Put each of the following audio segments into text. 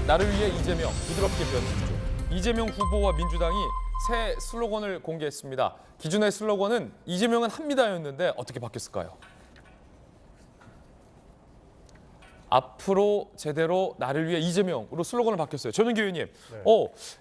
나를 위해 이재명 부드럽게 변신 중. 이재명 후보와 민주당이 새 슬로건을 공개했습니다. 기존의 슬로건은 이재명은 합니다였는데 어떻게 바뀌었을까요? 앞으로 제대로 나를 위해 이재명으로 슬로건을 바뀌었어요. 전용기 의원님,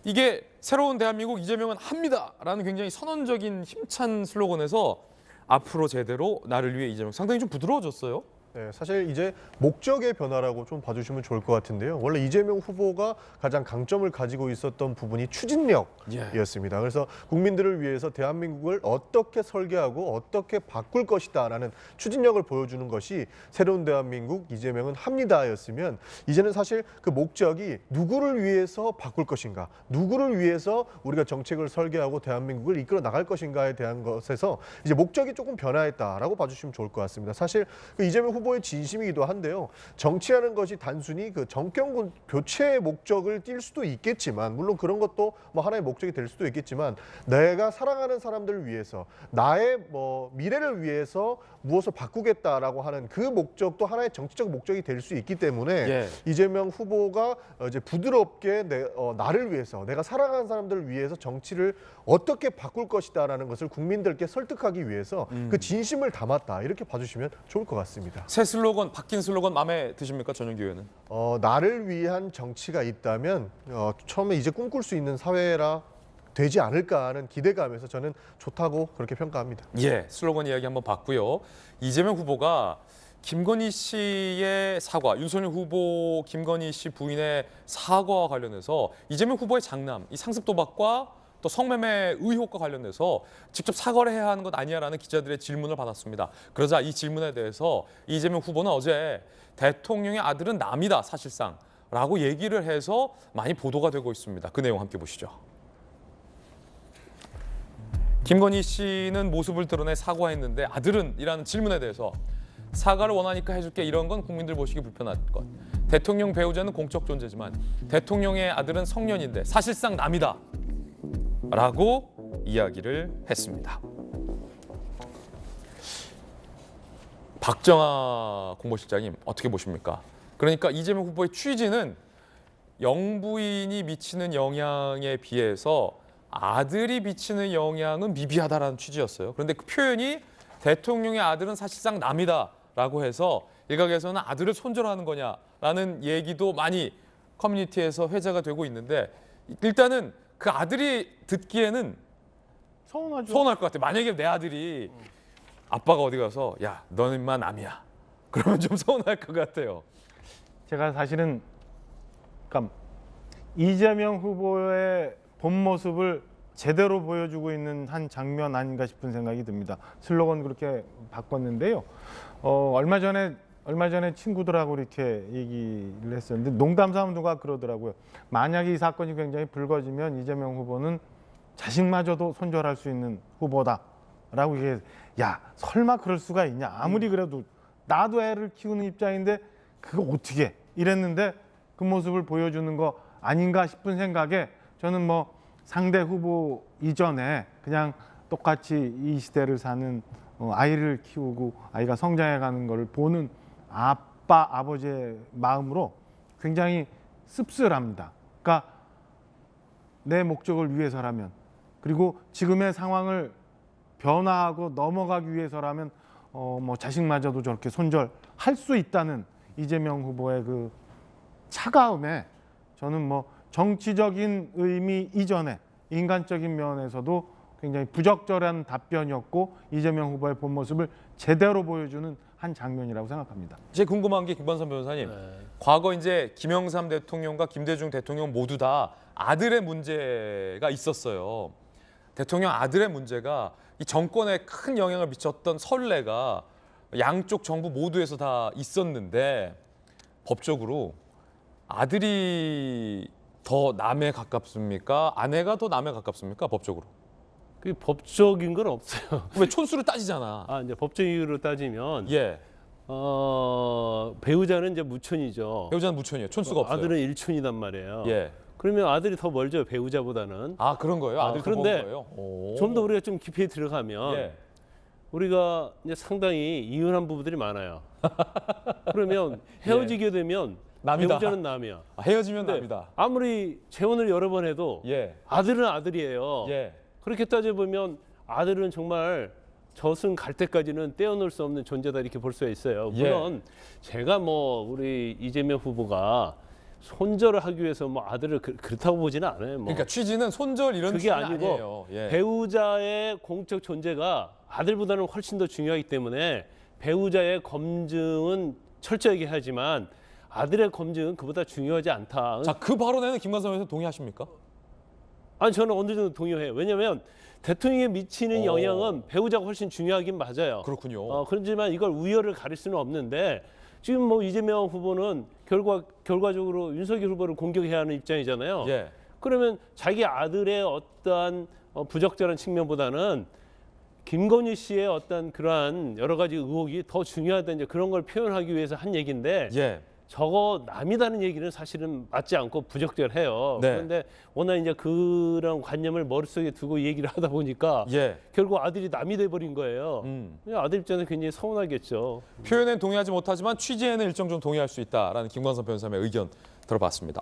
이게 새로운 대한민국 이재명은 합니다라는 굉장히 선언적인 힘찬 슬로건에서 앞으로 제대로 나를 위해 이재명 상당히 좀 부드러워졌어요. 네, 사실 이제 목적의 변화라고 좀 봐주시면 좋을 것 같은데요. 원래 이재명 후보가 가장 강점을 가지고 있었던 부분이 추진력이었습니다. 그래서 국민들을 위해서 대한민국을 어떻게 설계하고 어떻게 바꿀 것이다라는 추진력을 보여주는 것이 새로운 대한민국 이재명은 합니다였으면, 이제는 사실 그 목적이 누구를 위해서 바꿀 것인가, 누구를 위해서 우리가 정책을 설계하고 대한민국을 이끌어 나갈 것인가에 대한 것에서 이제 목적이 조금 변화했다라고 봐주시면 좋을 것 같습니다. 사실 그 이재명 후보의 진심이기도 한데요. 정치하는 것이 단순히 그 정권 교체의 목적을 띌 수도 있겠지만, 물론 그런 것도 뭐 하나의 목적이 될 수도 있겠지만, 내가 사랑하는 사람들을 위해서, 나의 미래를 위해서 무엇을 바꾸겠다라고 하는 그 목적도 하나의 정치적 목적이 될 수 있기 때문에 이재명 후보가 이제 부드럽게 나를 위해서, 내가 사랑하는 사람들을 위해서 정치를 어떻게 바꿀 것이다라는 것을 국민들께 설득하기 위해서 그 진심을 담았다, 이렇게 봐주시면 좋을 것 같습니다. 새 슬로건, 바뀐 슬로건 마음에 드십니까, 전용기 의원은? 나를 위한 정치가 있다면 처음에 이제 꿈꿀 수 있는 사회라 되지 않을까 하는 기대감에서 저는 좋다고 그렇게 평가합니다. 예, 슬로건 이야기 한번 봤고요. 이재명 후보가 김건희 씨의 사과, 윤석열 후보 김건희 씨 부인의 사과와 관련해서 이재명 후보의 장남, 이 상습 도박과 또 성매매 의혹과 관련해서 직접 사과를 해야 하는 것 아니냐라는 기자들의 질문을 받았습니다. 그러자 이 질문에 대해서 이재명 후보는 어제 대통령의 아들은 남이다 사실상 라고 얘기를 해서 많이 보도가 되고 있습니다. 그 내용 함께 보시죠. 김건희 씨는 모습을 드러내 사과했는데 아들은? 이라는 질문에 대해서 사과를 원하니까 해줄게, 이런 건 국민들 보시기 불편할 것. 대통령 배우자는 공적 존재지만 대통령의 아들은 성년인데 사실상 남이다 라고 이야기를 했습니다. 박정아 공보실장님, 어떻게 보십니까? 그러니까 이재명 후보의 취지는 영부인이 미치는 영향에 비해서 아들이 미치는 영향은 미비하다라는 취지였어요. 그런데 그 표현이 대통령의 아들은 사실상 남이다라고 해서 일각에서는 아들을 손절하는 거냐라는 얘기도 많이 커뮤니티에서 회자가 되고 있는데, 일단은 그 아들이 듣기에는 서운할 것 같아요. 만약에 내 아들이 아빠가 어디 가서 야, 너는 인마 남이야, 그러면 좀 서운할 것 같아요. 제가 사실은 이재명 후보의 본 모습을 제대로 보여주고 있는 한 장면 아닌가 싶은 생각이 듭니다. 슬로건 그렇게 바꿨는데요. 얼마 전에 친구들하고 이렇게 얘기를 했었는데, 농담삼아 누가 그러더라고요. 만약에 이 사건이 굉장히 불거지면 이재명 후보는 자식마저도 손절할 수 있는 후보다라고 얘기해서, 야, 설마 그럴 수가 있냐. 아무리 그래도 나도 애를 키우는 입장인데 그거 어떻게 이랬는데 그 모습을 보여주는 거 아닌가 싶은 생각에, 저는 뭐 상대 후보 이전에 그냥 똑같이 이 시대를 사는 아이를 키우고 아이가 성장해가는 걸 보는 아빠, 아버지의 마음으로 굉장히 씁쓸합니다. 그러니까 내 목적을 위해서라면, 그리고 지금의 상황을 변화하고 넘어가기 위해서라면 뭐 자식마저도 저렇게 손절할 수 있다는 이재명 후보의 그 차가움에, 저는 뭐 정치적인 의미 이전에 인간적인 면에서도 굉장히 부적절한 답변이었고, 이재명 후보의 본 모습을 제대로 보여주는 한 장면이라고 생각합니다. 제 궁금한 게, 김관선 변호사님, 과거 이제 김영삼 대통령과 김대중 대통령 모두 다 아들의 문제가 있었어요. 대통령 아들의 문제가 이 정권에 큰 영향을 미쳤던 선례가 양쪽 정부 모두에서 다 있었는데, 법적으로 아들이 더 남에 가깝습니까? 아내가 더 남에 가깝습니까? 법적으로? 그 법적인 건 없어요. 왜 촌수로 따지잖아. 이제 법적 이유로 따지면 예. 배우자는 이제 무촌이죠. 배우자는 무촌이에요. 촌수가 없어요. 아들은 일촌이단 말이에요. 예. 그러면 아들이 더 멀죠, 배우자보다는. 아, 그런 거예요? 아들이 더 그런데 먹은 거예요? 좀 더 우리가 좀 깊이 들어가면 예. 우리가 이제 상당히 이혼한 부부들이 많아요. 그러면 헤어지게 되면 남이다. 배우자는 남이야. 헤어지면 근데 남이다. 아무리 재혼을 여러 번 해도 예. 아들은 아들이에요. 예. 그렇게 따져보면 아들은 정말 저승 갈 때까지는 떼어놓을 수 없는 존재다 이렇게 볼 수가 있어요. 물론 제가 뭐 우리 이재명 후보가 손절을 하기 위해서 뭐 아들을 그렇다고 보지는 않아요. 뭐. 그러니까 취지는 손절 이런 그게 취지는 아니고 아니에요. 예. 배우자의 공적 존재가 아들보다는 훨씬 더 중요하기 때문에 배우자의 검증은 철저하게 하지만 아들의 검증은 그보다 중요하지 않다. 자, 그 발언에는 김관섭 의원님 동의하십니까? 아니 저는 어느 정도 동의해요. 왜냐하면 대통령에 미치는 영향은 배우자가 훨씬 중요하긴 맞아요. 그렇군요. 그렇지만 이걸 우열을 가릴 수는 없는데 지금 뭐 이재명 후보는 결과적으로 윤석열 후보를 공격해야 하는 입장이잖아요. 예. 그러면 자기 아들의 어떠한 부적절한 측면보다는 김건희 씨의 어떤 그러한 여러 가지 의혹이 더 중요하다 이제 그런 걸 표현하기 위해서 한 얘기인데 예. 저거 남이다는 얘기는 사실은 맞지 않고 부적절해요. 네. 그런데 워낙 이제 그런 관념을 머릿속에 두고 얘기를 하다 보니까 예. 결국 아들이 남이 돼버린 거예요. 아들 입장에서 굉장히 서운하겠죠. 표현엔 동의하지 못하지만 취지에는 일정 좀 동의할 수 있다라는 김관섭 변호사의 의견 들어봤습니다.